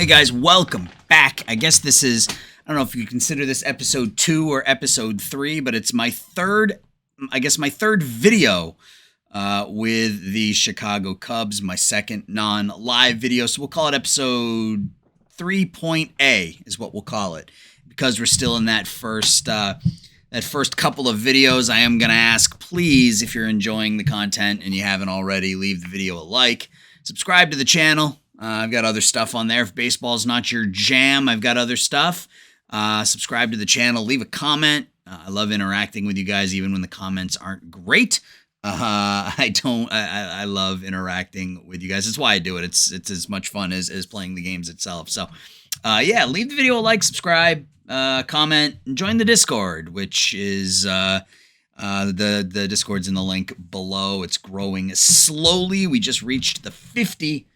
guys, welcome back. I guess this is, I don't know if you consider this episode 2 or episode 3, but it's my third video with the Chicago Cubs, my second non-live video. So we'll call it episode 3.A is what we'll call it, because we're still in that first couple of videos. I am going to ask, please, if you're enjoying the content and you haven't already, leave the video a like, subscribe to the channel. I've got other stuff on there. If baseball's not your jam, I've got other stuff. Subscribe to the channel, leave a comment. I love interacting with you guys, even when the comments aren't great. I love interacting with you guys. That's why I do it. It's as much fun as playing the games itself. So, yeah, leave the video a like, subscribe, comment, and join the Discord, which is the Discord's in the link below. It's growing slowly. We just reached the 50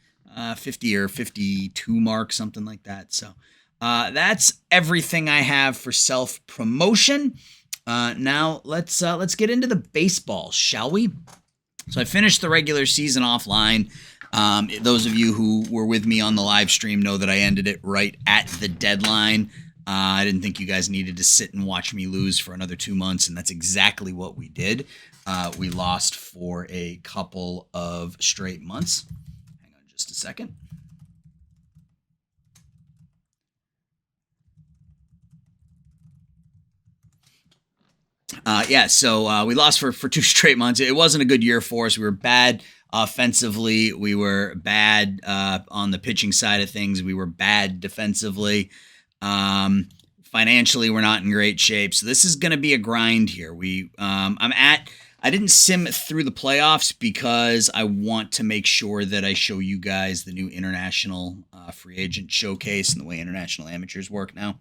or 52 mark, something like that. So that's everything I have for self-promotion. Now let's get into the baseball, shall we? So I finished the regular season offline. Those of you who were with me on the live stream know that I ended it right at the deadline. I didn't think you guys needed to sit and watch me lose for another 2 months, and that's exactly what we did. We lost for a couple of straight months. Hang on just a second. So we lost for 2 straight months. It wasn't a good year for us. We were bad offensively. We were bad on the pitching side of things. We were bad defensively. Financially, we're not in great shape. So this is going to be a grind here. I didn't sim through the playoffs because I want to make sure that I show you guys the new international free agent showcase and the way international amateurs work now.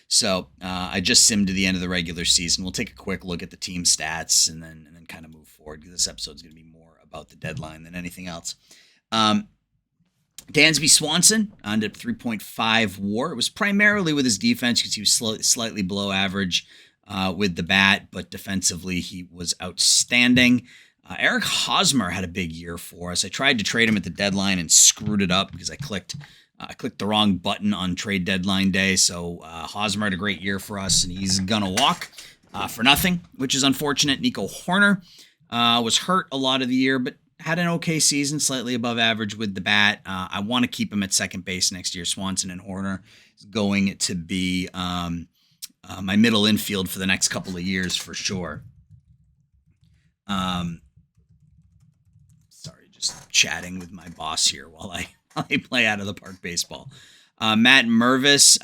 So I just simmed to the end of the regular season. We'll take a quick look at the team stats and then kind of move forward, because this episode is going to be more about the deadline than anything else. Dansby Swanson ended up 3.5 WAR. It was primarily with his defense because he was slightly below average with the bat, but defensively he was outstanding. Eric Hosmer had a big year for us. I tried to trade him at the deadline and screwed it up because I clicked the wrong button on trade deadline day. So Hosmer had a great year for us, and he's gonna walk for nothing, which is unfortunate. Nico Horner was hurt a lot of the year, but had an okay season, slightly above average with the bat. I want to keep him at second base next year. Swanson and Horner is going to be my middle infield for the next couple of years for sure. Sorry, just chatting with my boss here while I play out of the park baseball. Matt Mervis,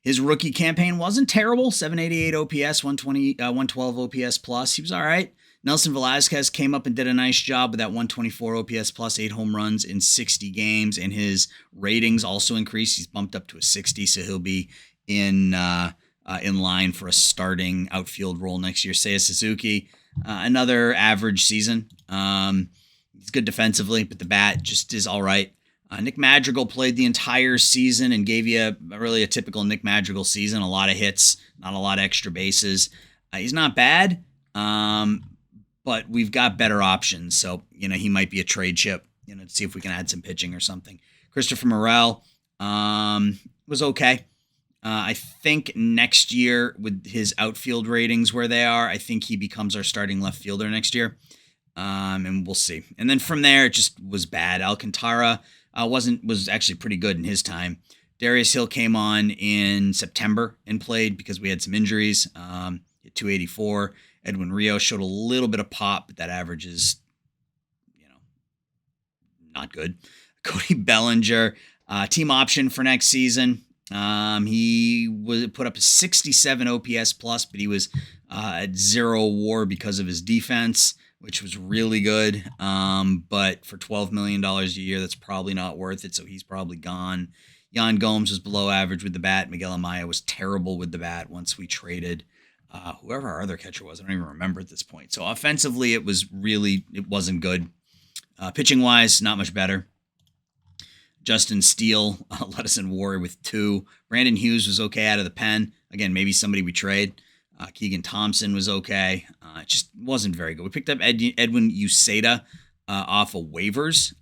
his rookie campaign wasn't terrible. 788 OPS, 112 OPS plus. He was all right. Nelson Velasquez came up and did a nice job with that 124 OPS plus, 8 home runs in 60 games, and his ratings also increased. He's bumped up to a 60, so he'll be in line for a starting outfield role next year. Seiya Suzuki, another average season. He's good defensively, but the bat just is all right. Nick Madrigal played the entire season and gave you a typical Nick Madrigal season. A lot of hits, not a lot of extra bases. He's not bad, but we've got better options. So, he might be a trade chip, to see if we can add some pitching or something. Christopher Morel was okay. I think next year with his outfield ratings where they are, I think he becomes our starting left fielder next year. And we'll see. And then from there, it just was bad. Alcantara was actually pretty good in his time. Darius Hill came on in September and played because we had some injuries. Hit 284. Edwin Rios showed a little bit of pop, but that average is, not good. Cody Bellinger, team option for next season. He put up a 67 OPS plus, but he was at 0 WAR because of his defense, which was really good. But for $12 million a year, that's probably not worth it. So he's probably gone. Yan Gomes was below average with the bat. Miguel Amaya was terrible with the bat once we traded whoever our other catcher was. I don't even remember at this point. So offensively, it wasn't good. Pitching wise, not much better. Justin Steele led us in WAR with 2. Brandon Hughes was okay out of the pen. Again, maybe somebody we trade. Keegan Thompson was okay. It just wasn't very good. We picked up Edwin Uceda off of waivers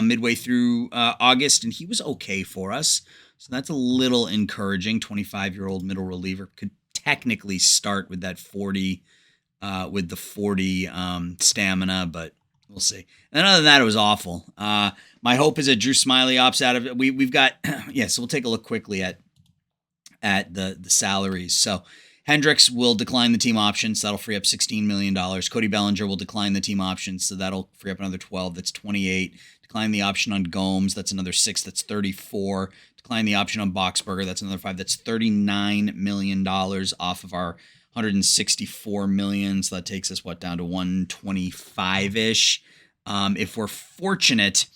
midway through August, and he was okay for us. So that's a little encouraging. 25-year-old middle reliever could technically start with that 40, with the 40 stamina, but we'll see. And other than that, it was awful. My hope is that Drew Smyly opts out of it. We've got so we'll take a look quickly at the salaries. So Hendricks will decline the team options. That'll free up $16 million. Cody Bellinger will decline the team options. So that'll free up another 12. That's 28. Decline the option on Gomes. That's another 6. That's 34. Decline the option on Boxberger. That's another 5. That's $39 million off of our $164 million. So that takes us down to 125-ish. If we're fortunate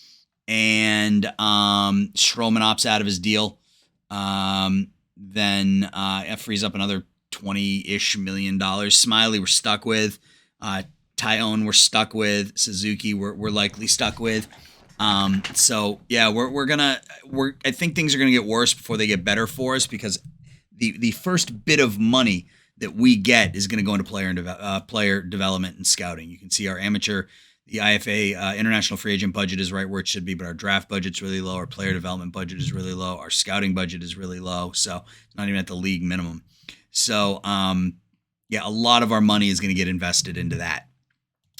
and Stroman opts out of his deal, then it frees up another $20-ish million. Smyly we're stuck with. Tyone we're stuck with. Suzuki we're likely stuck with. So yeah, I think things are gonna get worse before they get better for us, because the first bit of money that we get is going to go into player development and scouting. You can see our amateur, the IFA international free agent budget is right where it should be, but our draft budget's really low. Our player development budget is really low. Our scouting budget is really low. So it's not even at the league minimum. So a lot of our money is going to get invested into that.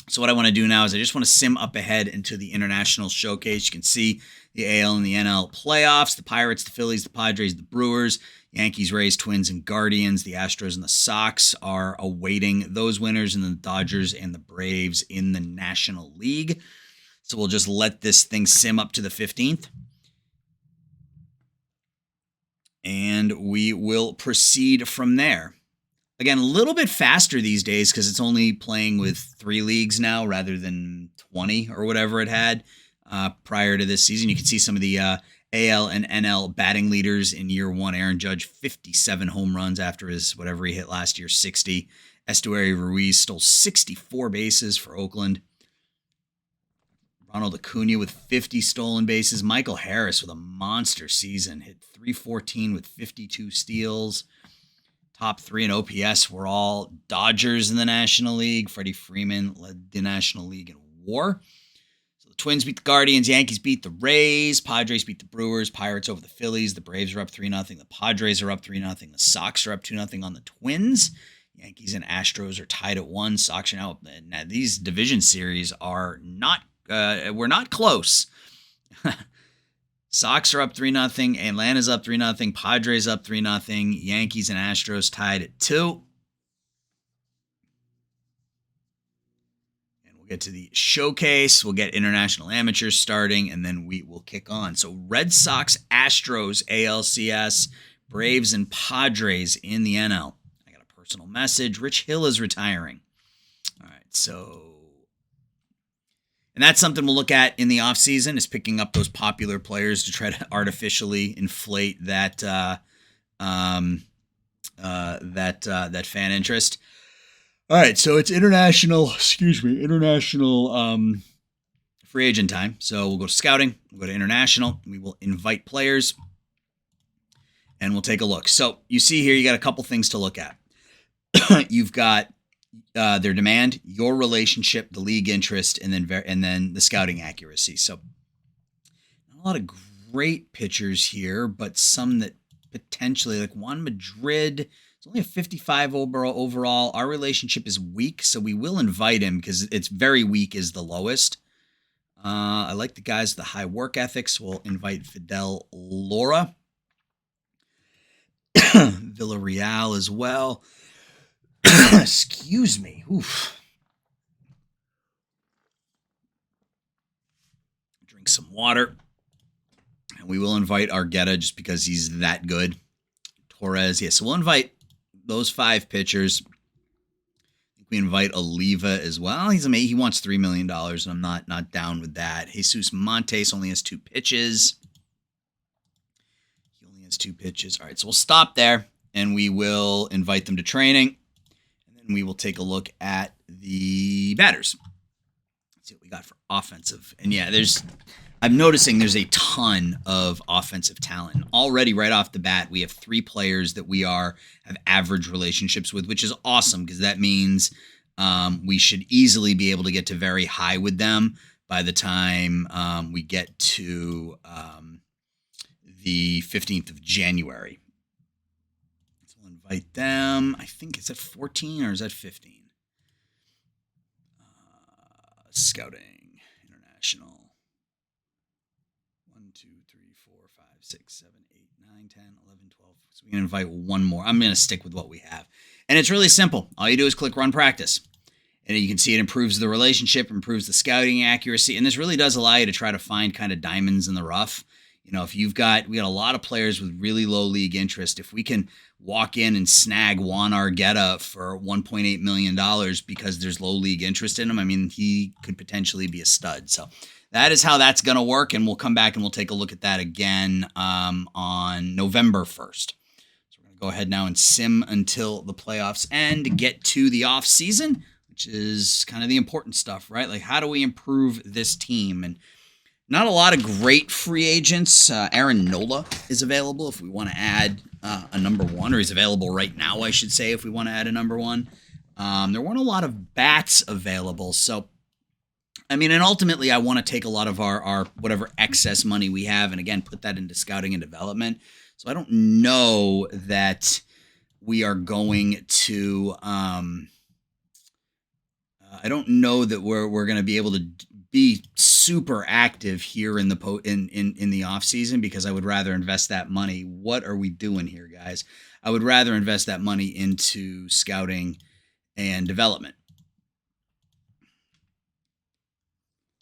So what I want to do now is I just want to sim up ahead into the international showcase. You can see the AL and the NL playoffs, the Pirates, the Phillies, the Padres, the Brewers, Yankees, Rays, Twins, and Guardians. The Astros and the Sox are awaiting those winners, and the Dodgers and the Braves in the National League. So we'll just let this thing sim up to the 15th. And we will proceed from there. Again, a little bit faster these days because it's only playing with 3 leagues now rather than 20 or whatever it had prior to this season. You can see some of the AL and NL batting leaders in year 1. Aaron Judge, 57 home runs after his whatever he hit last year, 60. Estuary Ruiz stole 64 bases for Oakland. Ronald Acuna with 50 stolen bases. Michael Harris with a monster season, hit .314 with 52 steals. Top 3 in OPS were all Dodgers in the National League. Freddie Freeman led the National League in WAR. So the Twins beat the Guardians. Yankees beat the Rays. Padres beat the Brewers. Pirates over the Phillies. The Braves are up 3-0. The Padres are up 3-0. The Sox are up 2-0 on the Twins. Yankees and Astros are tied at 1. Sox are now. Now these division series are not. We're not close. Sox are up 3-0. Atlanta's up 3-0. Padres up 3-0. Yankees and Astros tied at 2. And we'll get to the showcase. We'll get international amateurs starting, and then we will kick on. So Red Sox, Astros, ALCS, Braves, and Padres in the NL. I got a personal message. Rich Hill is retiring. All right, so... And that's something we'll look at in the offseason, is picking up those popular players to try to artificially inflate that that fan interest. All right, so it's international free agent time. So we'll go to scouting, we'll go to international, we will invite players, and we'll take a look. So you see here, you got a couple things to look at. You've got their demand, your relationship, the league interest, and then the scouting accuracy. So not a lot of great pitchers here, but some that potentially, like Juan Madrid, it's only a 55 overall. Our relationship is weak, so we will invite him because it's very weak is the lowest. I like the guys with the high work ethics. We'll invite Fidel Laura. Villarreal as well. Excuse me. Oof. Drink some water. And we will invite Argueta just because he's that good. Torres. Yeah, so we'll invite those 5 pitchers. I think we invite Oliva as well. He wants $3 million, and I'm not down with that. Jesus Montes only has 2 pitches. He only has 2 pitches. All right, so we'll stop there, and we will invite them to training. And we will take a look at the batters. Let's see what we got for offensive. And yeah, I'm noticing there's a ton of offensive talent. And already right off the bat, we have 3 players that we have average relationships with, which is awesome because that means we should easily be able to get to very high with them. by the time we get to the 15th of January. So we'll invite them. I think, is it 14 or is that 15? Scouting International. 1, 2, 3, 4, 5, 6, 7, 8, 9, 10, 11, 12. So we can invite one more. I'm going to stick with what we have. And it's really simple. All you do is click run practice. And you can see it improves the relationship, improves the scouting accuracy. And this really does allow you to try to find kind of diamonds in the rough. You know, if we got a lot of players with really low league interest, if we can walk in and snag Juan Argueta for $1.8 million because there's low league interest in him, I mean, he could potentially be a stud. So that is how that's going to work. And we'll come back and we'll take a look at that again on November 1st. So we're going to go ahead now and sim until the playoffs end, get to the off season, which is kind of the important stuff, right? Like, how do we improve this team? And not a lot of great free agents. Aaron Nola is available if we want to add a number one, or he's available right now, I should say, if we want to add a number one. There weren't a lot of bats available. So, I mean, and ultimately, I want to take a lot of our whatever excess money we have and, again, put that into scouting and development. So I don't know that we are going to I don't know that we're going to be able to be super active here in the in the off season, because I would rather invest that money. What are we doing here, guys? I would rather invest that money into scouting and development.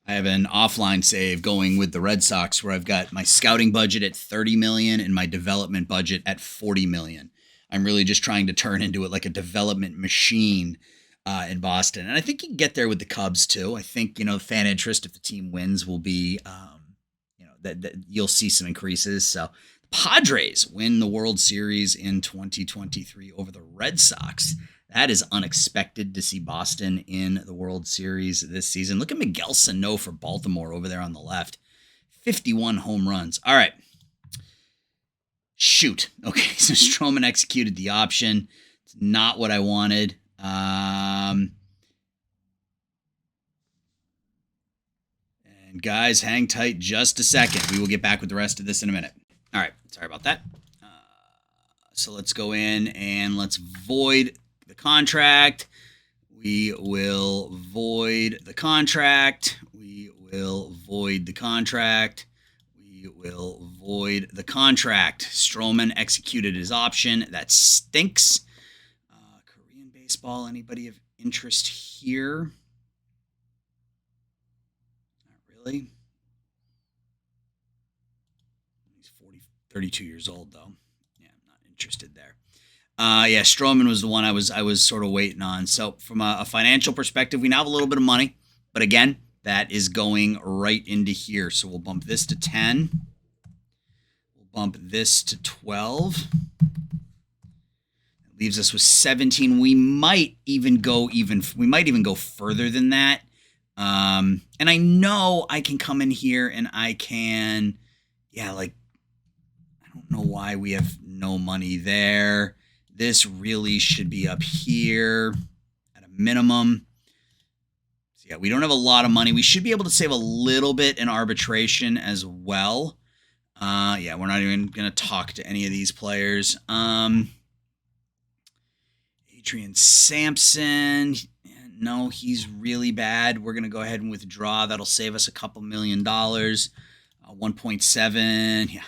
I have an offline save going with the Red Sox where I've got my scouting budget at $30 million and my development budget at $40 million. I'm really just trying to turn into it like a development machine in Boston. And I think you can get there with the Cubs too. I think, fan interest, if the team wins, will be, that you'll see some increases. So Padres win the World Series in 2023 over the Red Sox. That is unexpected to see Boston in the World Series this season. Look at Miguel Sano for Baltimore over there on the left. 51 home runs. All right. Shoot. Okay, so Stroman executed the option. It's not what I wanted. And guys, hang tight just a second. We will get back with the rest of this in a minute. All right, sorry about that. So let's go in and let's void the contract. We will void the contract. We will void the contract. We will void the contract. Stroman executed his option. That stinks. Korean baseball, anybody of interest here? Not really. He's 32 years old, though. Yeah, I'm not interested there. Yeah, Stroman was the one I was sort of waiting on. So from a financial perspective, we now have a little bit of money. But again, that is going right into here. So we'll bump this to 10. We'll bump this to 12. That leaves us with 17. We might even go further than that. And I know I can come in here and I can, I don't know why we have no money there. This really should be up here at a minimum. So yeah, we don't have a lot of money. We should be able to save a little bit in arbitration as well. Yeah, we're not even going to talk to any of these players. Adrian Sampson. No, he's really bad. We're going to go ahead and withdraw. That'll save us a couple $1 million. 1.7. Yeah.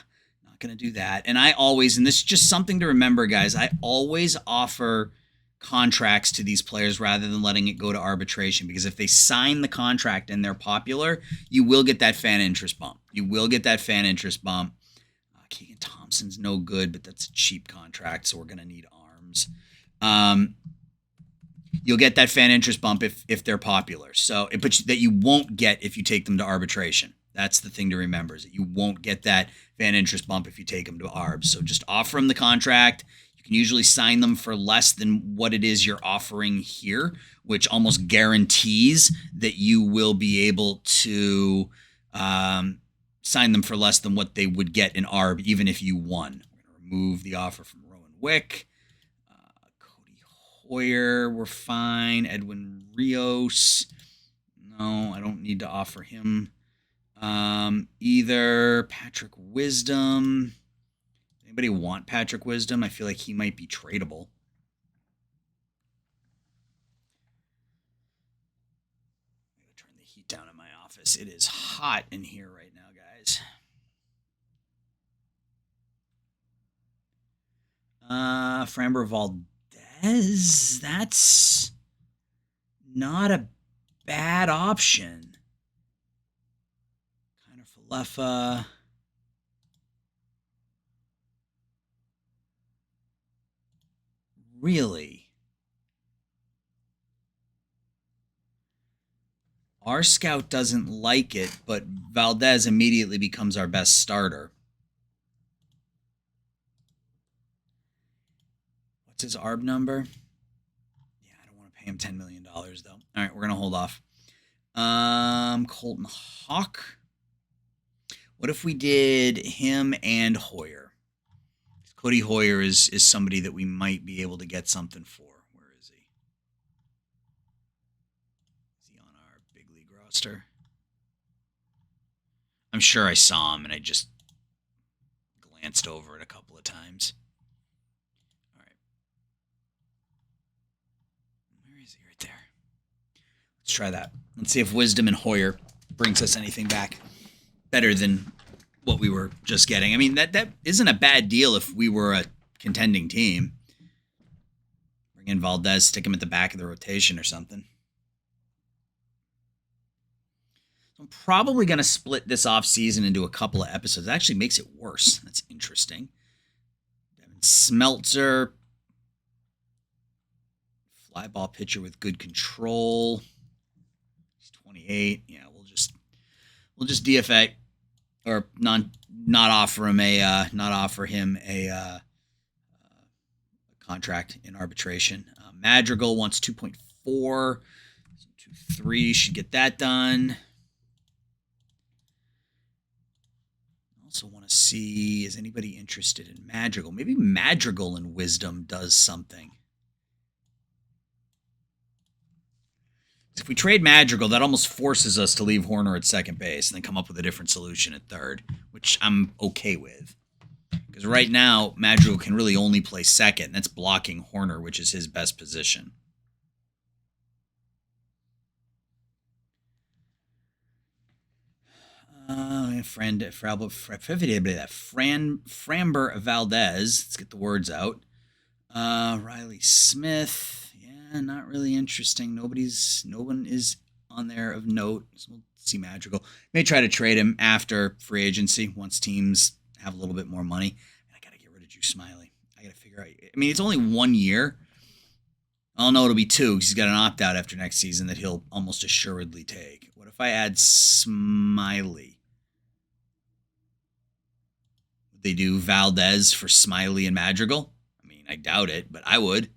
Going to do that. And and this is just something to remember, guys, I always offer contracts to these players rather than letting it go to arbitration, because if they sign the contract and they're popular, you will get that fan interest bump. Keegan Thompson's no good, but that's a cheap contract, so we're going to need arms. You'll get that fan interest bump if they're popular. So, but that you won't get if you take them to arbitration. That's the thing to remember, is that you won't get that fan interest bump if you take them to ARBs. So just offer them the contract. You can usually sign them for less than what it is you're offering here, which almost guarantees that you will be able to sign them for less than what they would get in ARB, even if you won. We're going to remove the offer from Rowan Wick. Cody Hoyer, we're fine. Edwin Rios. No, I don't need to offer him either. Patrick Wisdom. Anybody want Patrick Wisdom? I feel like he might be tradable. I'm going to turn the heat down in my office. It is hot in here right now, guys. Framber Valdez. That's not a bad option. Kind of Falefa. Really? Our scout doesn't like it, but Valdez immediately becomes our best starter. What's his ARB number? Yeah, I don't want to pay him $10 million, though. All right, we're going to hold off. Colton Hawk. What if we did him and Hoyer? Cody Hoyer is somebody that we might be able to get something for. Where is he? Is he on our big league roster? I'm sure I saw him and I just glanced over it a couple of times. All right. Where is he? Right there. Let's try that. Let's see if Wisdom and Hoyer brings us anything back better than what we were just getting. I mean, that isn't a bad deal if we were a contending team. Bring in Valdez, stick him at the back of the rotation or something. I'm probably going to split this offseason into a couple of episodes. It actually makes it worse. That's interesting. Devin Smeltzer. Fly ball pitcher with good control. He's 28. Yeah, we'll just DFA or not offer him a contract in arbitration. Madrigal wants 2.4. So 2.3 should get that done. Also want to see, is anybody interested in Madrigal? Maybe Madrigal and Wisdom does something. If we trade Madrigal, that almost forces us to leave Horner at second base and then come up with a different solution at third, which I'm okay with. Because right now, Madrigal can really only play second, and that's blocking Horner, which is his best position. Framber Valdez. Let's get the words out. Riley Smith. Yeah, not really interesting. No one is on there of note. So we'll see Madrigal. May try to trade him after free agency once teams have a little bit more money. And I got to get rid of Drew Smiley. I got to figure out. I mean, it's only 1 year. I'll know it'll be 2 because he's got an opt-out after next season that he'll almost assuredly take. What if I add Smiley? Would they do Valdez for Smiley and Madrigal? I mean, I doubt it, but I would.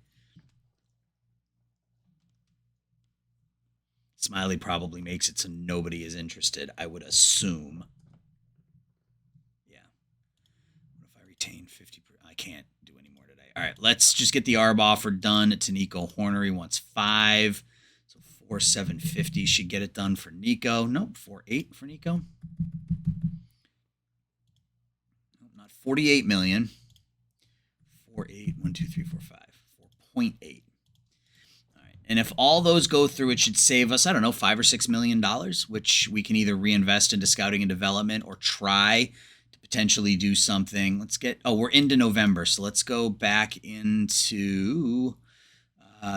Smiley probably makes it so nobody is interested, I would assume. Yeah. What if I retain 50%? I can't do any more today. All right, let's just get the ARB offer done to Nico Horner. He wants 5. So 4,750 should get it done for Nico. Nope, 4.8 for Nico. Nope, not 48 million. 4.8, 1, 2, 3, 4, 5. 4.8. And if all those go through, it should save us, I don't know, $5 or $6 million, which we can either reinvest into scouting and development or try to potentially do something. We're into November, so let's go back into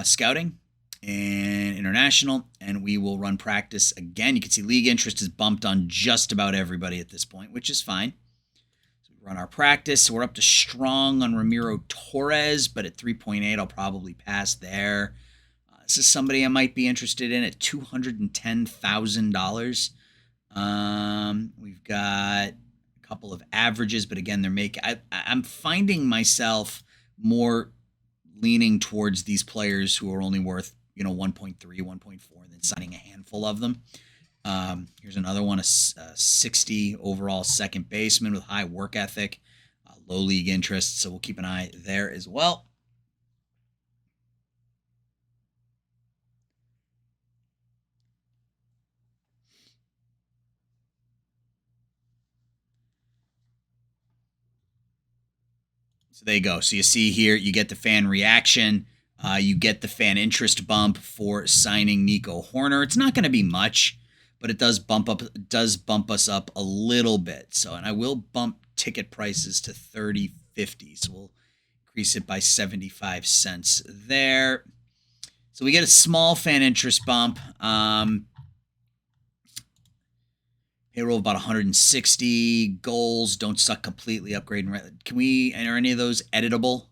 scouting and international, and we will run practice again. You can see league interest is bumped on just about everybody at this point, which is fine. So we run our practice. So we're up to strong on Ramiro Torres, but at 3.8, I'll probably pass there. This is somebody I might be interested in at $210,000. We've got a couple of averages, but again, I'm finding myself more leaning towards these players who are only worth 1.3, 1.4, and then signing a handful of them. Here's another one, a 60 overall second baseman with high work ethic, low league interest. So we'll keep an eye there as well. So there you go. So you see here, you get the fan reaction. You get the fan interest bump for signing Nico Horner. It's not going to be much, but it does bump us up a little bit. So, and I will bump ticket prices to $30.50. So we'll increase it by 75 cents there. So we get a small fan interest bump. Payroll about 160. Goals don't suck completely. Upgrade. Can we? Are any of those editable?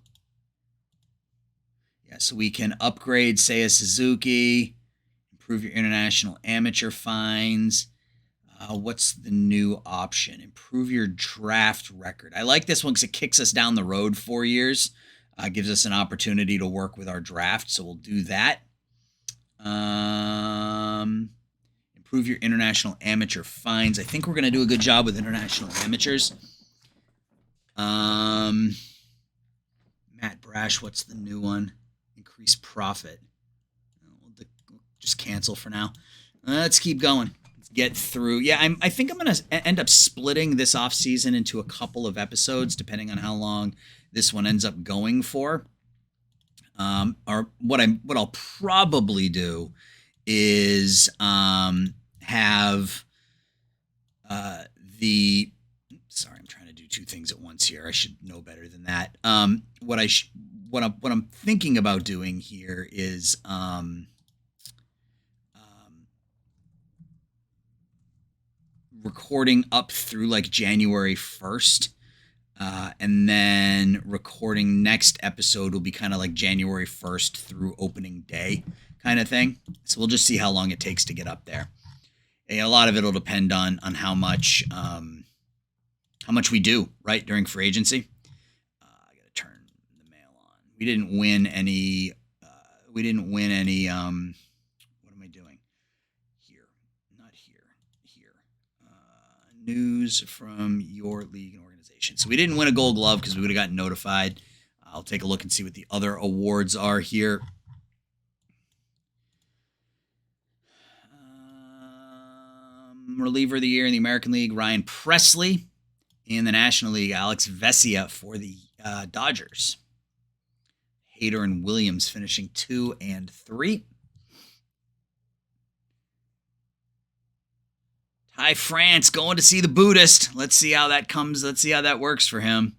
Yeah, so we can upgrade Seiya Suzuki, improve your international amateur fines. What's the new option? Improve your draft record. I like this one because it kicks us down the road 4 years. Gives us an opportunity to work with our draft, so we'll do that. Improve your international amateur fines. I think we're going to do a good job with international amateurs. Matt Brash, what's the new one? Increase profit. We'll just cancel for now. Let's keep going. Let's get through. Yeah, I think I'm going to end up splitting this off season into a couple of episodes, depending on how long this one ends up going for. Or what I'll probably do is have the. Sorry, I'm trying to do two things at once here. I should know better than that. What I'm thinking about doing here is recording up through like January 1st. And then recording next episode will be kind of like January 1st through opening day kind of thing. So we'll just see how long it takes to get up there. And a lot of it will depend on how much we do right during free agency. I got to turn the mail on. We didn't win any. What am I doing? Here, not here. Here. News from your league and organization. So we didn't win a Gold Glove because we would have gotten notified. I'll take a look and see what the other awards are here. Reliever of the year in the American League, Ryan Presley. In the National League, Alex Vesia for the Dodgers. Hader and Williams finishing 2 and 3. Ty France going to see the Buddhist. Let's see how that comes. Let's see how that works for him.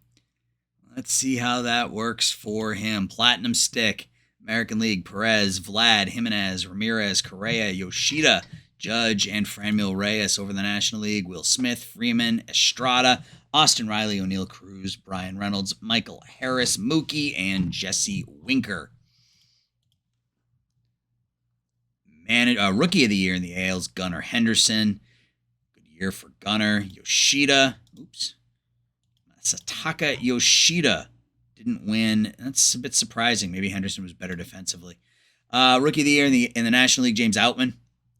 Platinum Stick, American League, Perez, Vlad, Jimenez, Ramirez, Correa, Yoshida, Judge, and Franmil Reyes. Over the National League, Will Smith, Freeman, Estrada, Austin Riley, O'Neill Cruz, Brian Reynolds, Michael Harris, Mookie, and Jesse Winker. Rookie of the Year in the AL's Gunnar Henderson. Good year for Gunnar. Yoshida. Sataka Yoshida didn't win. That's a bit surprising. Maybe Henderson was better defensively. Rookie of the Year in the National League, James Outman.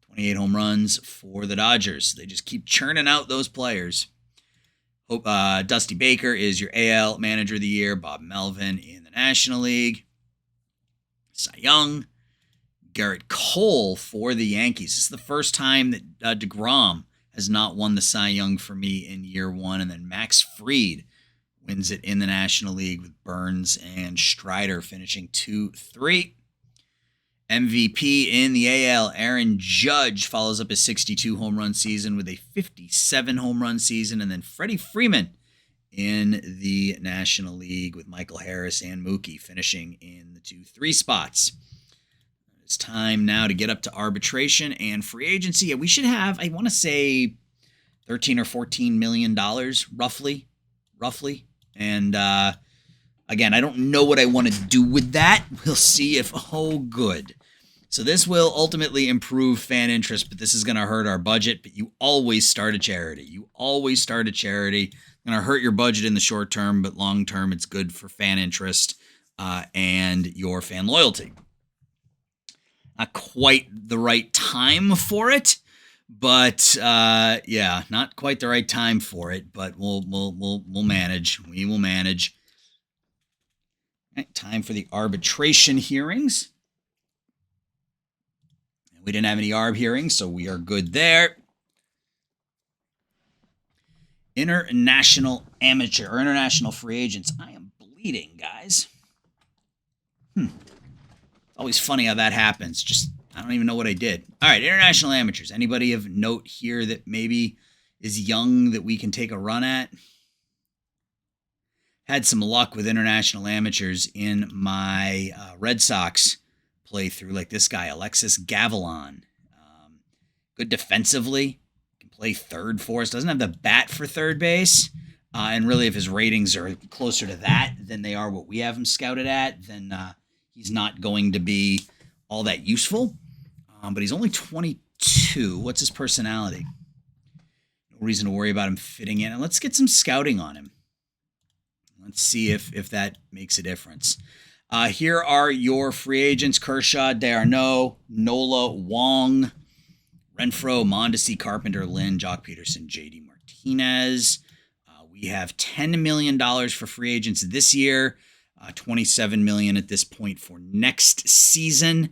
28 home runs for the Dodgers. They just keep churning out those players. Dusty Baker is your AL Manager of the Year. Bob Melvin in the National League. Cy Young. Garrett Cole for the Yankees. This is the first time that DeGrom has not won the Cy Young for me in year one. And then Max Fried wins it in the National League with Burns and Strider finishing 2-3. MVP in the AL, Aaron Judge follows up his 62 home run season with a 57 home run season. And then Freddie Freeman in the National League with Michael Harris and Mookie finishing in the 2-3 spots. It's time now to get up to arbitration and free agency. Yeah, we should have, I want to say, $13 or $14 million, roughly. And again, I don't know what I want to do with that. We'll see if, good. So this will ultimately improve fan interest, but this is going to hurt our budget. But you always start a charity. It's going to hurt your budget in the short term, but long term, it's good for fan interest and your fan loyalty. Not quite the right time for it, but not quite the right time for it. But we'll manage. We will manage. All right, time for the arbitration hearings. We didn't have any ARB hearings, so we are good there. International amateur or international free agents. I am bleeding deleting, guys. Always funny how that happens. Just, I don't even know what I did. All right, international amateurs. Anybody of note here that maybe is young that we can take a run at? Had some luck with international amateurs in my Red Sox playthrough, like this guy, Alexis Gavilan. Good defensively. Can play third for us. Doesn't have the bat for third base. And really, if his ratings are closer to that than they are what we have him scouted at, then he's not going to be all that useful. But he's only 22. What's his personality? No reason to worry about him fitting in. And let's get some scouting on him. Let's see if that makes a difference. Here are your free agents: Kershaw, D'Arnaud, Nola, Wong, Renfroe, Mondesi, Carpenter, Lynn, Jock Peterson, J.D. Martinez. We have $10 million for free agents this year, $27 million at this point for next season.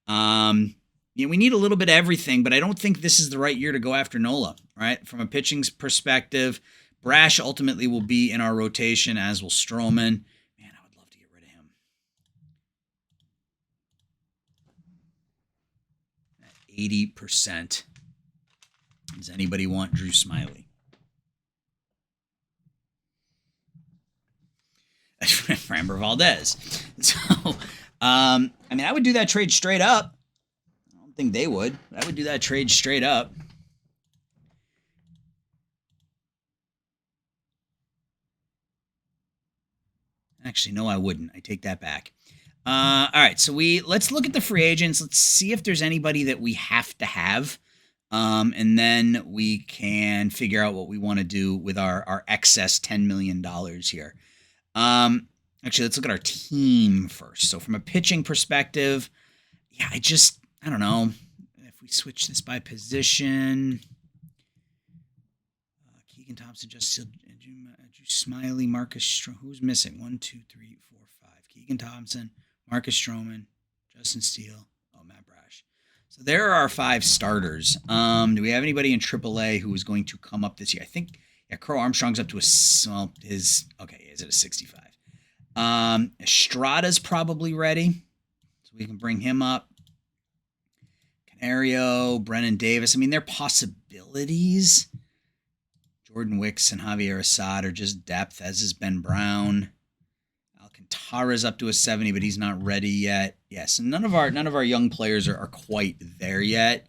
We need a little bit of everything, but I don't think this is the right year to go after Nola, right? From a pitching perspective, Brash ultimately will be in our rotation, as will Stroman. Man, I would love to get rid of him. At 80%. Does anybody want Drew Smyly? Framber Valdez. So, I would do that trade straight up. I don't think they would. I would do that trade straight up. Actually, no, I wouldn't. I take that back. All right, so let's look at the free agents. Let's see if there's anybody that we have to have. And then we can figure out what we want to do with our excess $10 million here. Actually, let's look at our team first. So from a pitching perspective, I don't know. If we switch this by position, Keegan Thompson, Drew Smyly, Marcus Stroman. Who's missing? 1, 2, 3, 4, 5. Keegan Thompson, Marcus Stroman, Justin Steele, Matt Brash. So there are our 5 starters. Do we have anybody in AAA who is going to come up this year? I think, Crow Armstrong's up to is it a 65? Estrada's probably ready, so we can bring him up. Canario, Brennan Davis. They're possibilities. Jordan Wicks and Javier Assad are just depth, as is Ben Brown. Alcantara's up to a 70, but he's not ready yet. Yes, and none of our young players are quite there yet.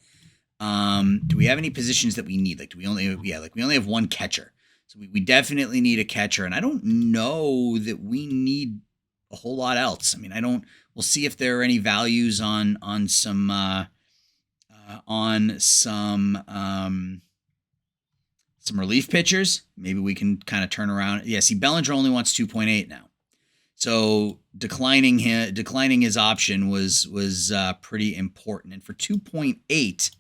Do we have any positions that we need? We only have one catcher. So we definitely need a catcher, and I don't know that we need a whole lot else. We'll see if there are any values on some relief pitchers. Maybe we can kind of turn around. Yeah, see, Bellinger only wants 2.8 now. So declining his option was pretty important. And for 2.8,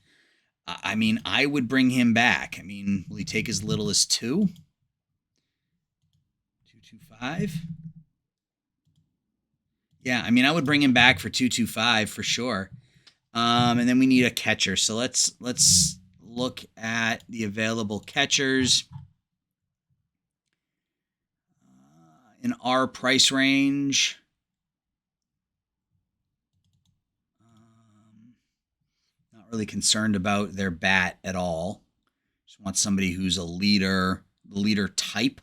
I would bring him back. Will he take as little as 2? 2.25? Yeah, I would bring him back for 2.25 for sure. And then we need a catcher. So let's look at the available catchers in our price range. Not really concerned about their bat at all. Just want somebody who's a leader type.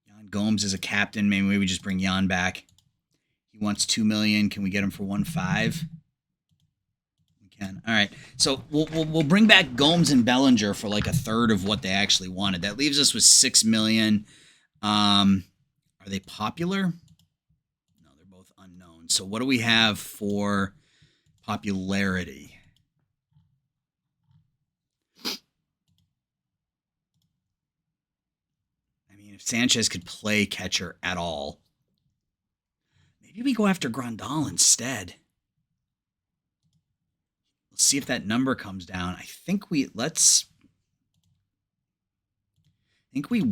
Jan Gomes is a captain. Maybe we just bring Jan back. He wants $2 million. Can we get him for 1.5? All right, so we'll bring back Gomes and Bellinger for like a third of what they actually wanted. That leaves us with $6 million. Are they popular? No, they're both unknown. So what do we have for popularity? If Sanchez could play catcher at all, maybe we go after Grandal instead. See if that number comes down. I think we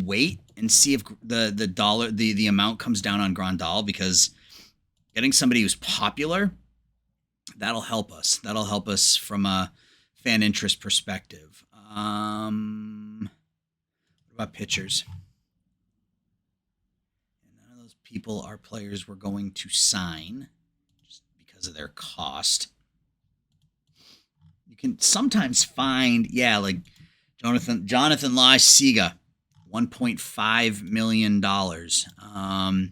wait and see if the amount comes down on Grandal, because getting somebody who's popular, that'll help us. That'll help us from a fan interest perspective. What about pitchers? people are players we're going to sign just because of their cost. You can sometimes find, like Jonathan Loaisiga, $1.5 million. No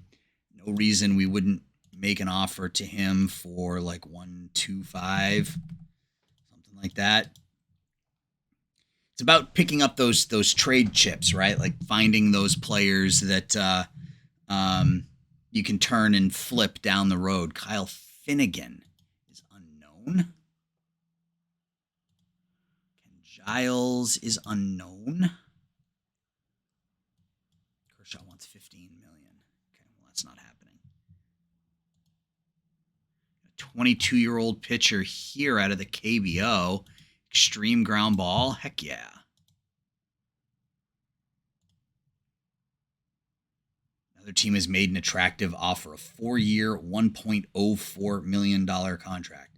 reason we wouldn't make an offer to him for like 1.25, something like that. It's about picking up those trade chips, right? Like finding those players that you can turn and flip down the road. Kyle Finnegan is unknown. Ken Giles is unknown. Kershaw wants $15 million. Okay, well, that's not happening. A 22-year-old pitcher here out of the KBO. Extreme ground ball. Heck yeah. Another team has made an attractive offer, a 4-year, $1.04 million contract.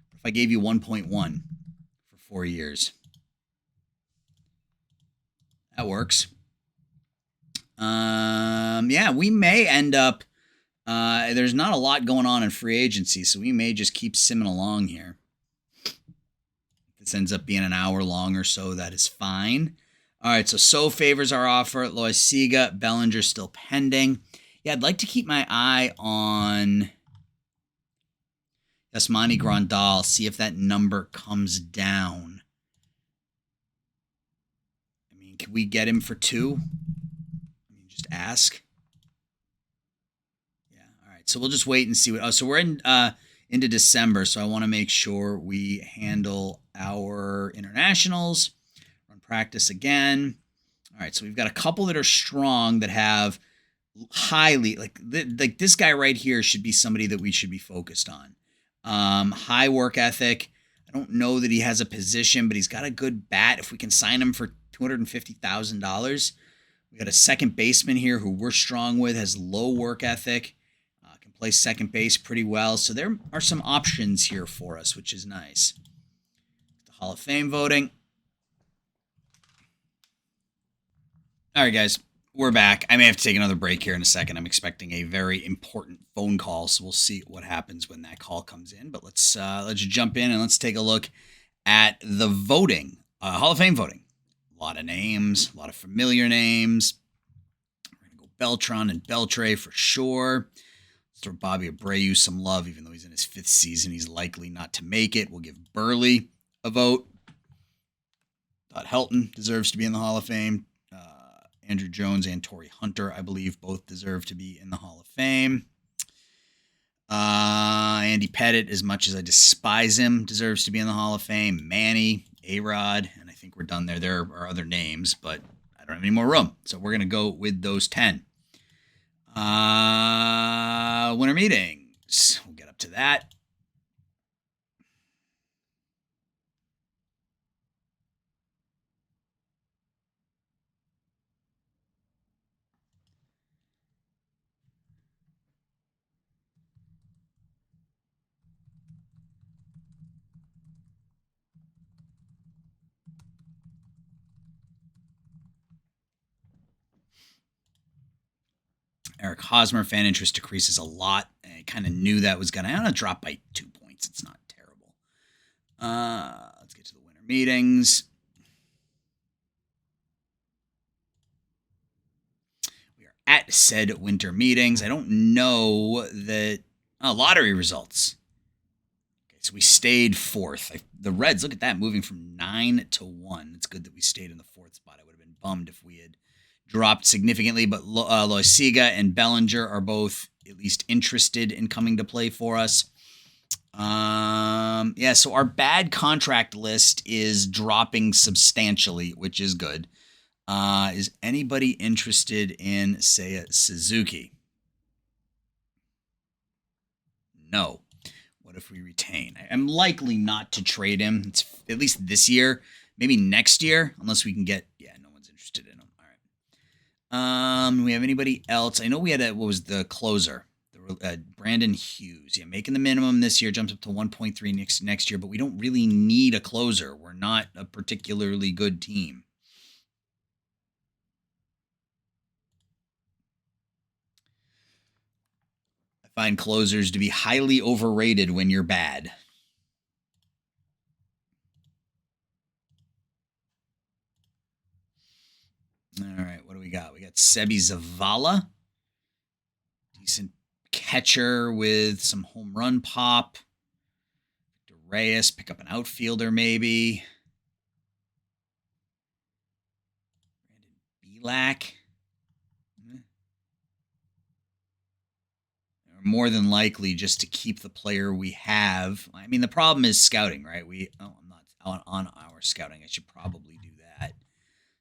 What if I gave you 1.1 for 4 years? That works. We may end up, there's not a lot going on in free agency, so we may just keep simming along here. If this ends up being an hour long or so, that is fine. All right, so favors our offer. Loaisiga, Bellinger still pending. Yeah, I'd like to keep my eye on Yasmani Grandal, see if that number comes down. I mean, can we get him for 2? I mean, just ask. Yeah, all right. So we'll just wait and see what. Oh, so we're into December, so I want to make sure we handle our internationals. Run practice again. All right, so we've got a couple that are strong that have highly like this guy right here should be somebody that we should be focused on. High work ethic. I don't know that he has a position, but he's got a good bat. If we can sign him for $250,000, we got a second baseman here who we're strong with, has low work ethic, can play second base pretty well. So there are some options here for us, which is nice. The Hall of Fame voting. All right, guys, we're back. I may have to take another break here in a second. I'm expecting a very important phone call, so we'll see what happens when that call comes in. But let's jump in and let's take a look at the voting, Hall of Fame voting. A lot of names, a lot of familiar names. We're going to go Beltran and Beltre for sure. Let's throw Bobby Abreu some love, even though he's in his 5th season. He's likely not to make it. We'll give Burley a vote. Todd Helton deserves to be in the Hall of Fame. Andrew Jones and Torrey Hunter, I believe, both deserve to be in the Hall of Fame. Andy Pettitte, as much as I despise him, deserves to be in the Hall of Fame. Manny, A-Rod, and I think we're done there. There are other names, but I don't have any more room. So we're going to go with those 10. Winter meetings. We'll get up to that. Eric Hosmer, fan interest decreases a lot. I kind of knew that was going to drop by 2 points. It's not terrible. Let's get to the winter meetings. We are at said winter meetings. I don't know that... lottery results. Okay, so we stayed 4th. The Reds, look at that, moving from 9 to 1. It's good that we stayed in the 4th spot. I would have been bummed if we had dropped significantly, but Loaisiga and Bellinger are both at least interested in coming to play for us. So our bad contract list is dropping substantially, which is good. Is anybody interested in Seiya Suzuki? No. What if we retain? I'm likely not to trade him. It's at least this year, maybe next year, unless we can get, no one's interested in him. We have anybody else? I know we had what was the closer? Brandon Hughes. Yeah, making the minimum this year, jumps up to 1.3 next year, but we don't really need a closer. We're not a particularly good team. Find closers to be highly overrated when you're bad. All right, what do we got? We got Sebi Zavala. Decent catcher with some home run pop. Reyes, pick up an outfielder maybe. Brandon Belak. More than likely just to keep the player we have. I mean, the problem is scouting, right? I'm not on our scouting. I should probably do that.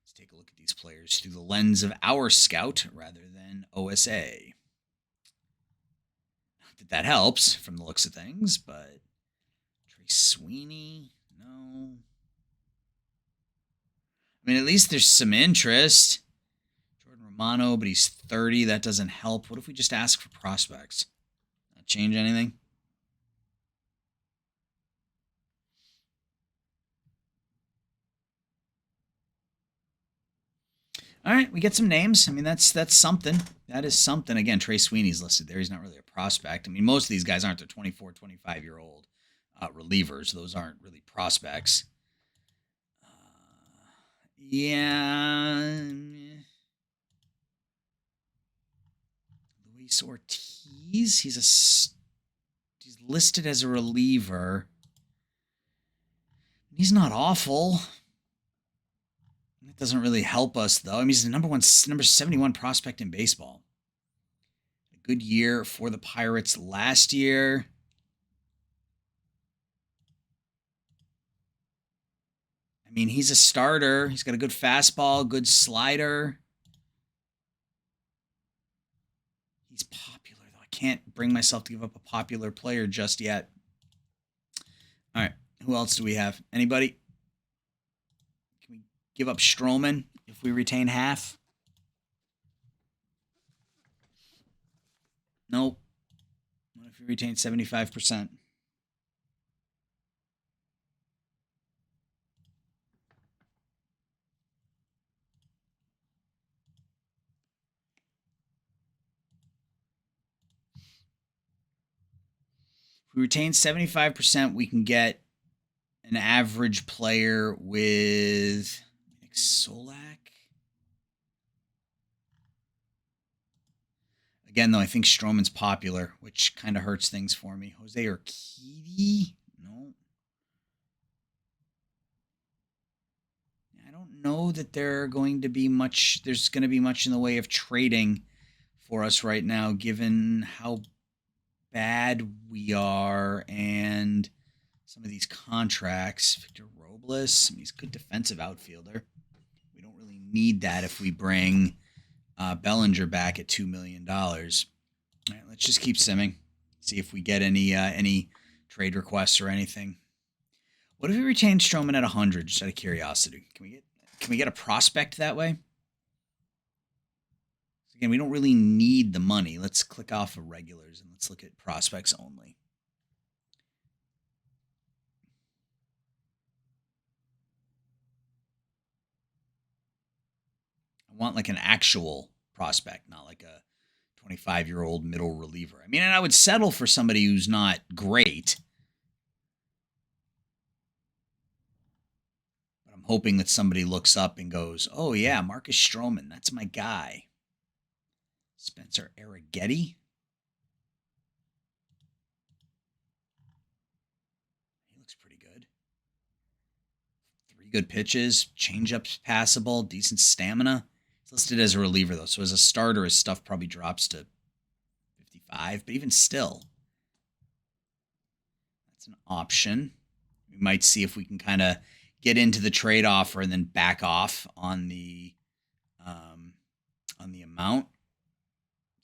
Let's take a look at these players through the lens of our scout rather than OSA. Not that helps from the looks of things, but Trey Sweeney, no. I mean, at least there's some interest. Jordan Romano, but he's 30. That doesn't help. What if we just ask for prospects? Not change anything? All right, we get some names. I mean, that's something. That is something. Again, Trey Sweeney's listed there. He's not really a prospect. I mean, most of these guys aren't. They're 24, 25-year-old relievers. Those aren't really prospects. Yeah. Luis Ortiz. He's listed as a reliever. He's not awful. That doesn't really help us, though. I mean, he's the number 71 prospect in baseball. A good year for the Pirates last year. I mean, he's a starter. He's got a good fastball, good slider. He's popular, though. I can't bring myself to give up a popular player just yet. All right. Who else do we have? Anybody? Can we give up Stroman if we retain half? Nope. What if we retain 75%? If we retain 75%, we can get an average player with Solak. Again, though, I think Stroman's popular, which kind of hurts things for me. Jose Urquidy? No. I don't know that there's going to be much in the way of trading for us right now, given how bad we are and some of these contracts. Victor Robles, I mean, he's a good defensive outfielder. We don't really need that if we bring Bellinger back at $2 million. All right, let's just keep simming. See if we get any trade requests or anything. What if we retain Stroman at 100, just out of curiosity? Can we get a prospect that way? Again, we don't really need the money. Let's click off of regulars and let's look at prospects only. I want like an actual prospect, not like a 25-year-old middle reliever. I mean, and I would settle for somebody who's not great. But I'm hoping that somebody looks up and goes, oh, yeah, Marcus Stroman, that's my guy. Spencer Arrighetti. He looks pretty good. 3 good pitches, changeup's passable, decent stamina. He's listed as a reliever, though, so as a starter, his stuff probably drops to 55, but even still, that's an option. We might see if we can kind of get into the trade offer and then back off on the amount.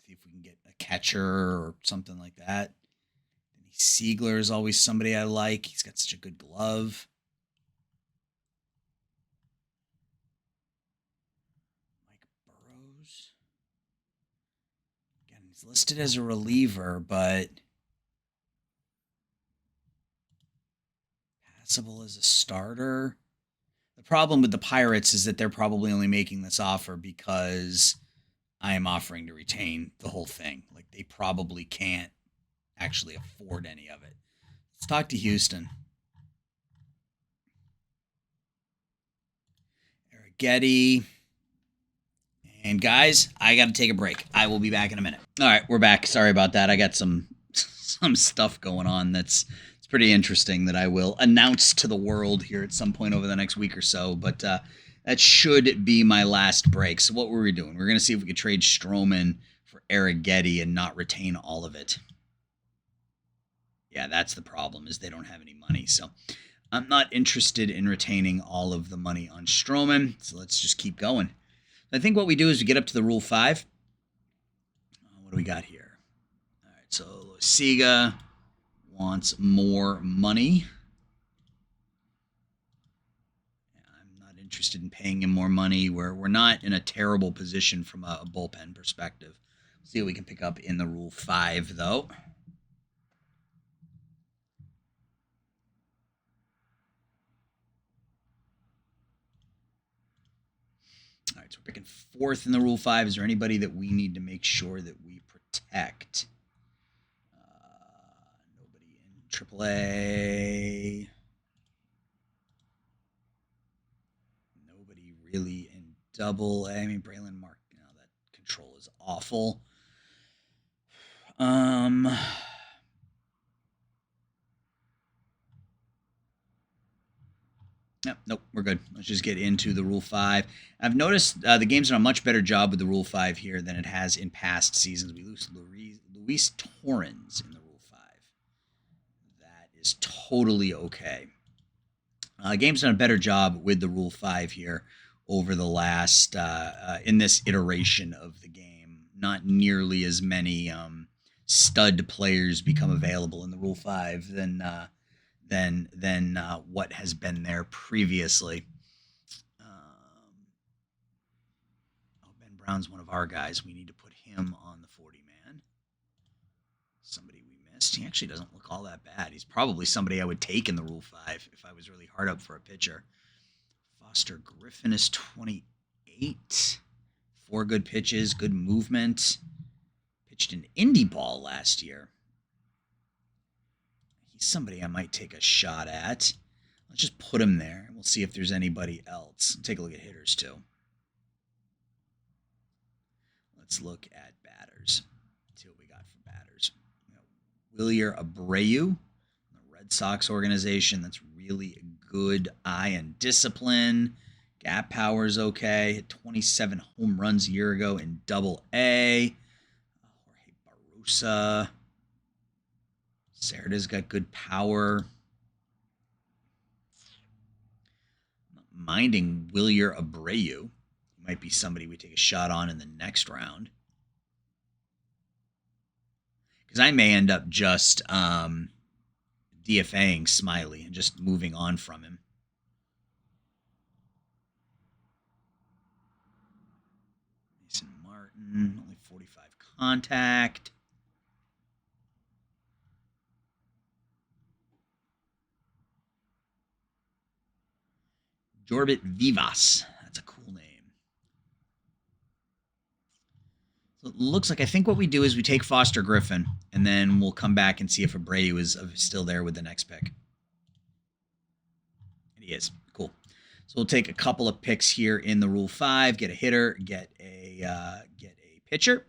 See if we can get a catcher or something like that. Siegler is always somebody I like. He's got such a good glove. Mike Burrows. Again, he's listed as a reliever, but passable as a starter. The problem with the Pirates is that they're probably only making this offer because I am offering to retain the whole thing. Like, they probably can't actually afford any of it. Let's talk to Houston. Getty. And guys, I got to take a break. I will be back in a minute. All right, we're back. Sorry about that. I got some stuff going on that's it's pretty interesting that I will announce to the world here at some point over the next week or so. But that should be my last break. So what were we doing? We're going to see if we could trade Stroman for Eric Getty and not retain all of it. Yeah, that's the problem, is they don't have any money. So I'm not interested in retaining all of the money on Stroman. So let's just keep going. I think what we do is we get up to the Rule 5. What do we got here? All right, so Siga wants more money. I'm not interested in paying him more money. We're not in a terrible position from a bullpen perspective. Let's see what we can pick up in the Rule 5, though. All right, so we're picking 4th in the Rule 5. Is there anybody that we need to make sure that we protect? Nobody in AAA. Nobody really in Double A. I mean, Braylon Mark, that control is awful. Nope, we're good. Let's just get into the Rule 5. I've noticed the game's done a much better job with the Rule 5 here than it has in past seasons. We lose Luis Torrens in the Rule 5. That is totally okay. Game's done a better job with the Rule 5 here over the last, in this iteration of the game. Not nearly as many stud players become available in the Rule 5 than what has been there previously. Ben Brown's one of our guys. We need to put him on the 40-man. Somebody we missed. He actually doesn't look all that bad. He's probably somebody I would take in the Rule 5 if I was really hard up for a pitcher. Foster Griffin is 28. 4 good pitches, good movement. Pitched an indie ball last year. He's somebody I might take a shot at. Let's just put him there. We'll see if there's anybody else. Take a look at hitters, too. Let's look at batters. See what we got for batters. Wilyer Abreu, the Red Sox organization. That's really a good eye and discipline. Gap power's okay. Hit 27 home runs a year ago in Double A. Jorge Barosa. Cerda's got good power. I'm not minding Wilyer Abreu. He might be somebody we take a shot on in the next round. Because I may end up just DFAing Smiley and just moving on from him. Mason Martin, only 45 contact. Jorbit Vivas. That's a cool name. So it looks like I think what we do is we take Foster Griffin, and then we'll come back and see if Abreu is still there with the next pick. And he is. Cool. So we'll take a couple of picks here in the Rule 5, get a hitter, get a pitcher.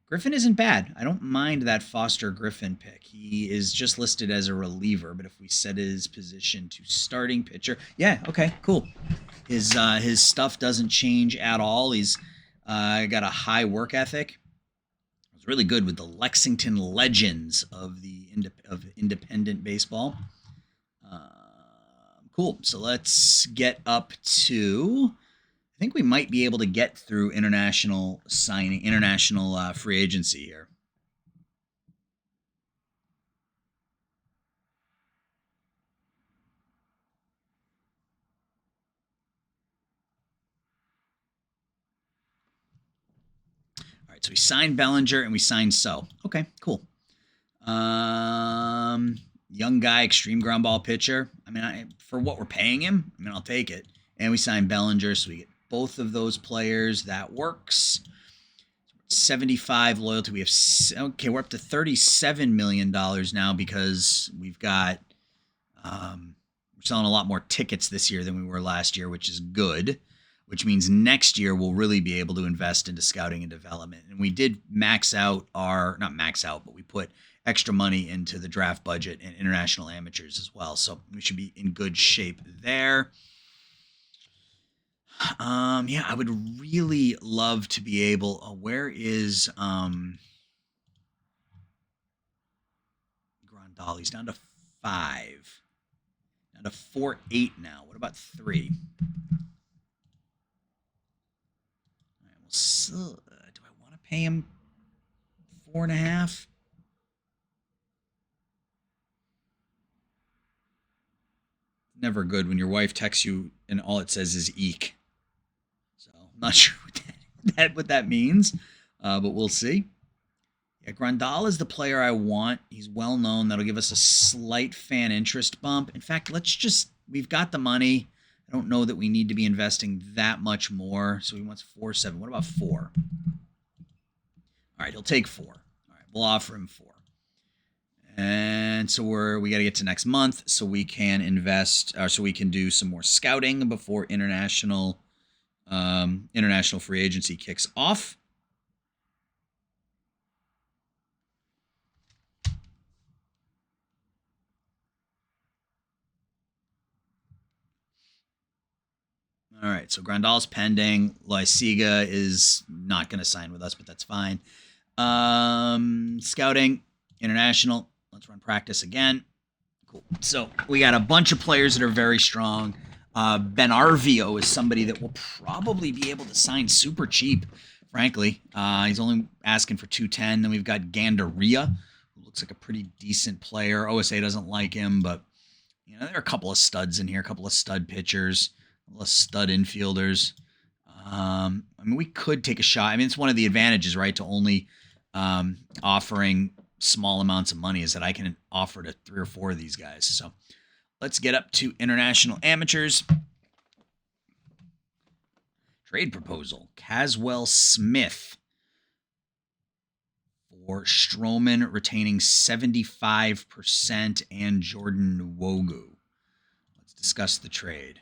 Griffin isn't bad. I don't mind that Foster Griffin pick. He is just listed as a reliever, but if we set his position to starting pitcher, yeah, okay, cool. His stuff doesn't change at all. He's got a high work ethic. He's really good with the Lexington Legends of independent baseball. Cool. So let's get up to. I think we might be able to get through international free agency here. All right, so we signed Bellinger and we signed So. Okay, cool. Young guy, extreme ground ball pitcher. I mean, for what we're paying him, I'll take it. And we signed Bellinger, so we get both of those players. That works. 75 loyalty. We have okay. We're up to $37 million now because we've got we're selling a lot more tickets this year than we were last year, which is good. Which means next year we'll really be able to invest into scouting and development. And we did max out not max out, but we put extra money into the draft budget and international amateurs as well. So we should be in good shape there. Yeah, I would really love to be able, where is Grandal? He's down to 5. Down to 4.8 now. What about 3? So, do I want to pay him 4.5? Never good when your wife texts you and all it says is eek. So I'm not sure what that means, but we'll see. Yeah, Grandal is the player I want. He's well known. That'll give us a slight fan interest bump. In fact, we've got the money. I don't know that we need to be investing that much more. So he wants 4.7. What about 4? All right, he'll take 4. All right, we'll offer him 4. And so we got to get to next month so we can invest, so we can do some more scouting before international free agency kicks off. All right, so Grandal's pending. Lysiga is not going to sign with us, but that's fine. Scouting, international. Let's run practice again. Cool. So we got a bunch of players that are very strong. Ben Arvio is somebody that will probably be able to sign super cheap, frankly. He's only asking for 210. Then we've got Gandaria, who looks like a pretty decent player. OSA doesn't like him, but there are a couple of studs in here, a couple of stud pitchers. Stud infielders. We could take a shot. It's one of the advantages, right, to only offering small amounts of money is that I can offer to 3 or 4 of these guys. So let's get up to international amateurs. Trade proposal. Caswell Smith for Stroman retaining 75% and Jordan Nwogu. Let's discuss the trade.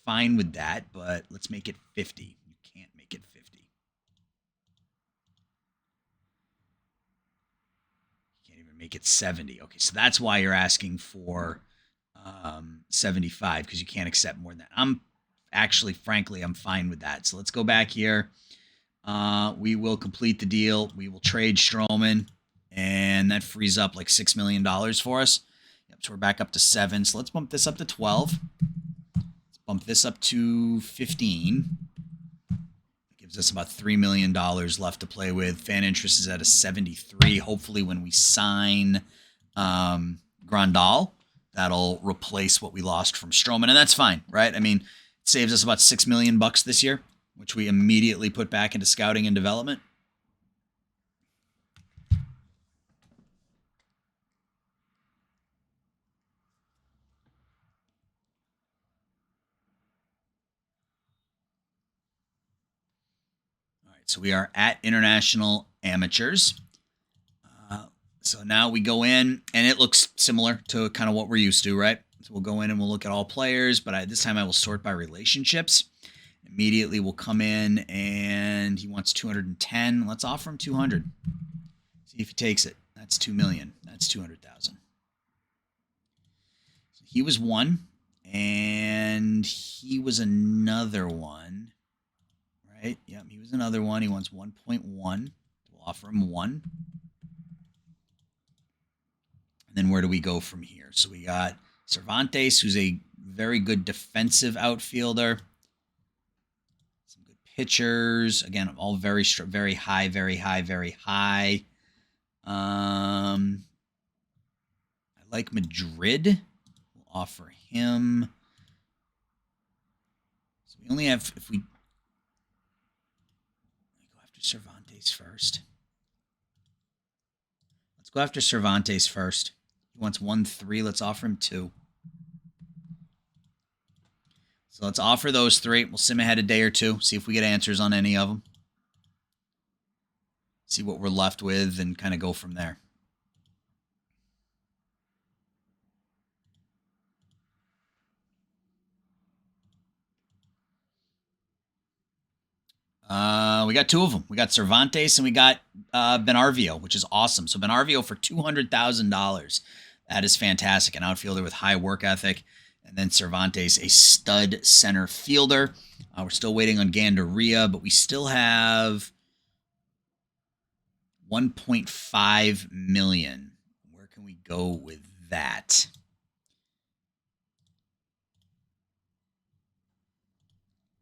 Fine with that, but let's make it 50. You can't make it 50. You can't even make it 70. Okay, so that's why you're asking for 75 because you can't accept more than that. Frankly, I'm fine with that. So let's go back here. We will complete the deal. We will trade Stroman, and that frees up like $6 million for us. Yep, so we're back up to 7. So let's bump this up to 12. Bump this up to 15. It gives us about $3 million left to play with. Fan interest is at a 73. Hopefully when we sign Grandal, that'll replace what we lost from Stroman. And that's fine, right? It saves us about $6 million this year, which we immediately put back into scouting and development. So we are at international amateurs. So now we go in, and it looks similar to kind of what we're used to, right? So we'll go in and we'll look at all players, but this time I will sort by relationships. Immediately we'll come in, and he wants 210. Let's offer him 200. See if he takes it. That's $2 million. That's 200,000. So he was 1, and he was another one. Right? Yep, he was another one. He wants 1.1. We'll offer him 1. And then where do we go from here? So we got Cervantes, who's a very good defensive outfielder. Some good pitchers. Again, all very high, very high, very high. I like Madrid. We'll offer him. So we only have, if we Cervantes first. Let's go after Cervantes first. He wants 1.3. Let's offer him 2. So let's offer those 3. We'll sim ahead a day or 2. See if we get answers on any of them. see what we're left with, and kind of go from there. We got two of them. We got Cervantes and we got Benarvio, which is awesome. So Benarvio for $200,000. That is fantastic. An outfielder with high work ethic. And then Cervantes, a stud center fielder. We're still waiting on Gandaria, but we still have $1.5 million. Where can we go with that?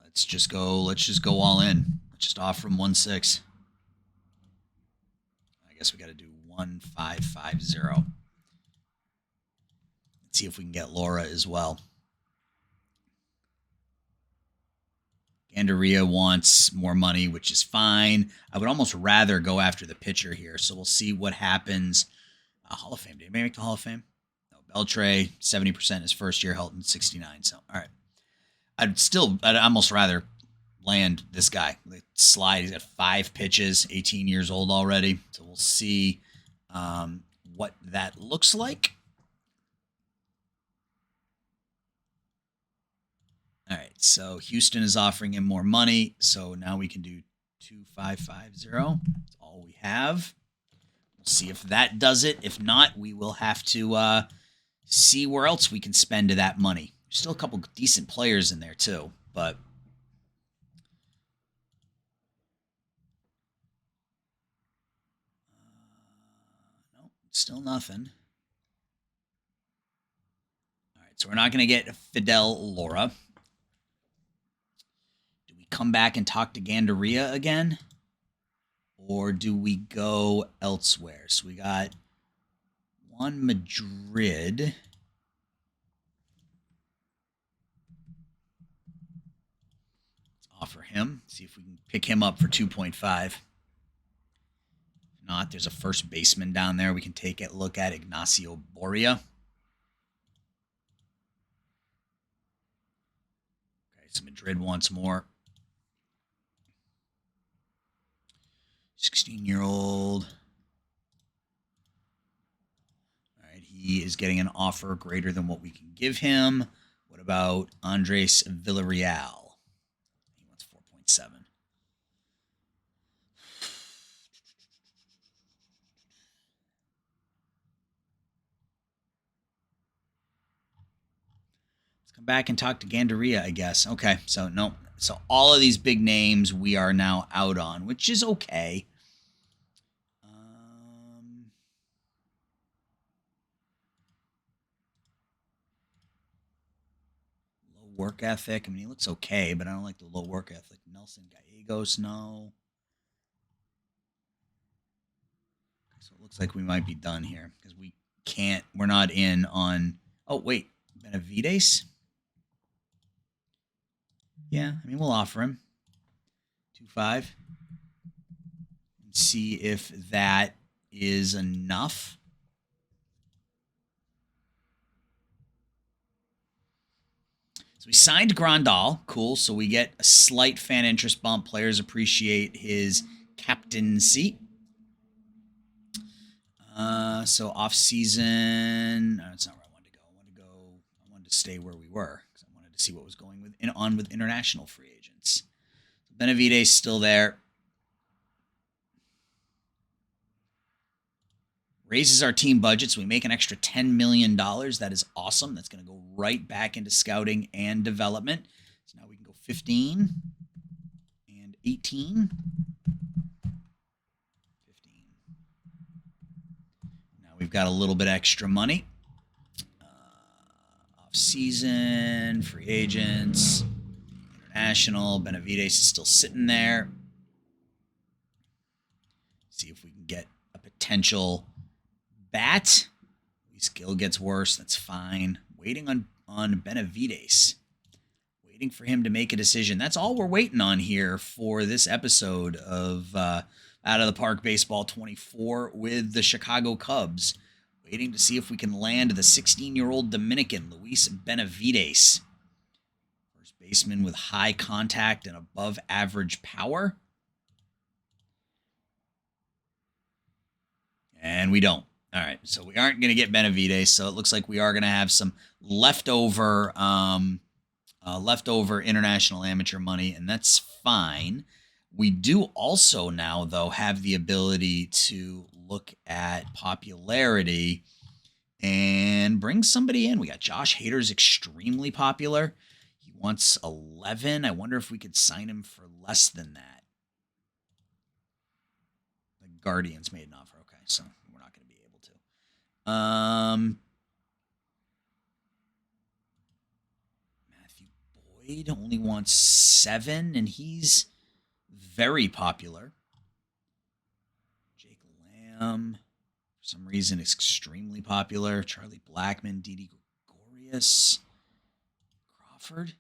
Let's just go all in. Let's just offer him 1.6. I guess we got to do 1.550. Let's see if we can get Laura as well. Gandaria wants more money, which is fine. I would almost rather go after the pitcher here. So we'll see what happens. Hall of Fame. Did anybody make the Hall of Fame? No. Beltre, 70% his first year. Helton, 69. So, all right. I'd almost rather land this guy. The slide, he's got 5 pitches, 18 years old already. So we'll see what that looks like. All right, so Houston is offering him more money. So now we can do 2.550. That's all we have. We'll see if that does it. If not, we will have to see where else we can spend that money. There's still a couple decent players in there too, but no, still nothing. All right, so we're not going to get Fidel Laura. Do we come back and talk to Gandaria again? Or do we go elsewhere? So we got Juan Madrid. Let's offer him. See if we can pick him up for 2.5. If not, there's a first baseman down there we can take a look at, Ignacio Boria. Okay, so Madrid wants more. 16-year-old. All right, he is getting an offer greater than what we can give him. What about Andres Villarreal? He wants 4.7. Let's come back and talk to Gandaria, I guess. Okay, so no. So all of these big names we are now out on, which is okay. Low work ethic. I mean, he looks okay, but I don't like the low work ethic. Nelson Gallegos, no. So it looks like we might be done here because we're not in on, oh, wait, Benavides? Yeah, I mean, we'll offer him 2.5 and see if that is enough. So we signed Grandal. Cool. So we get a slight fan interest bump. Players appreciate his captaincy. So off-season. No, that's not where I wanted to go. I wanted to stay where we were because I wanted to see what was going on with international free agents. Benavides still there. Raises our team budget, so we make an extra $10 million. That is awesome. That's going to go right back into scouting and development. So now we can go 15 and 18. 15. Now we've got a little bit extra money. Off-season, free agents, international. Benavides is still sitting there. See if we can get a potential bat. Skill gets worse. That's fine. Waiting on Benavides. Waiting for him to make a decision. That's all we're waiting on here for this episode of Out of the Park Baseball 24 with the Chicago Cubs. Waiting to see if we can land the 16-year-old Dominican, Luis Benavides. First baseman with high contact and above average power. And we don't. All right, so we aren't going to get Benavides, so it looks like we are going to have some leftover international amateur money, and that's fine. We do also now, though, have the ability to look at popularity and bring somebody in. We got Josh Hader's extremely popular. He wants 11. I wonder if we could sign him for less than that. The Guardians made an offer. Okay, so we're not going to be able to. Matthew Boyd only wants 7, and he's very popular. Jake Lamb, for some reason, is extremely popular. Charlie Blackmon, Didi Gregorius, Crawford.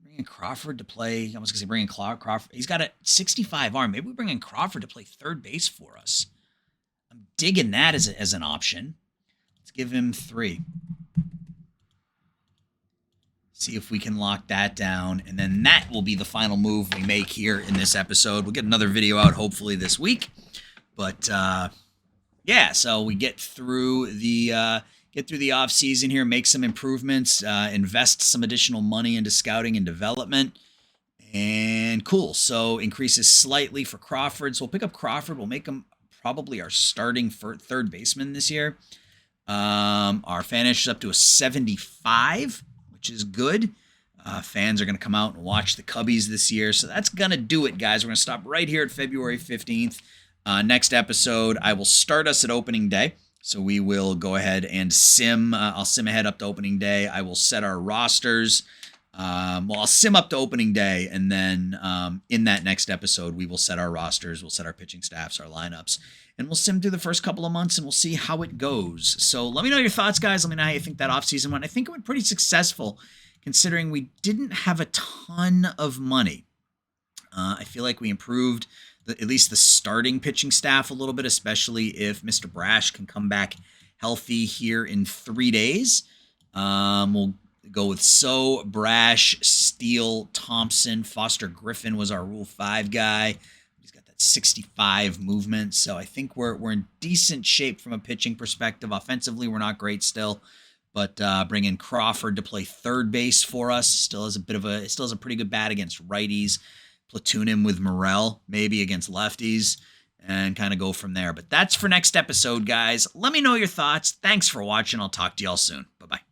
Bringing Crawford to play. I was going to say bringing Crawford. He's got a 65 arm. Maybe we bring in Crawford to play third base for us. I'm digging that as an option. Let's give him 3. See if we can lock that down. And then that will be the final move we make here in this episode. We'll get another video out hopefully this week. But yeah, so we get through the off season here, make some improvements, invest some additional money into scouting and development. And cool. So increases slightly for Crawford. So we'll pick up Crawford. We'll make him probably our starting third baseman this year. Our finish is up to a 75, which is good. Fans are going to come out and watch the Cubbies this year. So that's going to do it, guys. We're going to stop right here at February 15th. Next episode, I will start us at opening day. So we will go ahead and sim. I'll sim ahead up to opening day. I will set our rosters. I'll sim up to opening day, and then in that next episode, we will set our rosters. We'll set our pitching staffs, our lineups, and we'll sim through the first couple of months, and we'll see how it goes. So let me know your thoughts, guys. Let me know how you think that offseason went. I think it went pretty successful, considering we didn't have a ton of money. I feel like we improved at least the starting pitching staff a little bit, especially if Mr. Brash can come back healthy here in 3 days. We'll go with Brash, Steele, Thompson. Foster Griffin was our Rule 5 guy. He's got that 65 movement, so I think we're in decent shape from a pitching perspective. Offensively, we're not great still, but bring in Crawford to play third base for us. Still has a pretty good bat against righties. Platoon him with Morel, maybe against lefties, and kind of go from there. But that's for next episode, guys. Let me know your thoughts. Thanks for watching. I'll talk to y'all soon. Bye-bye.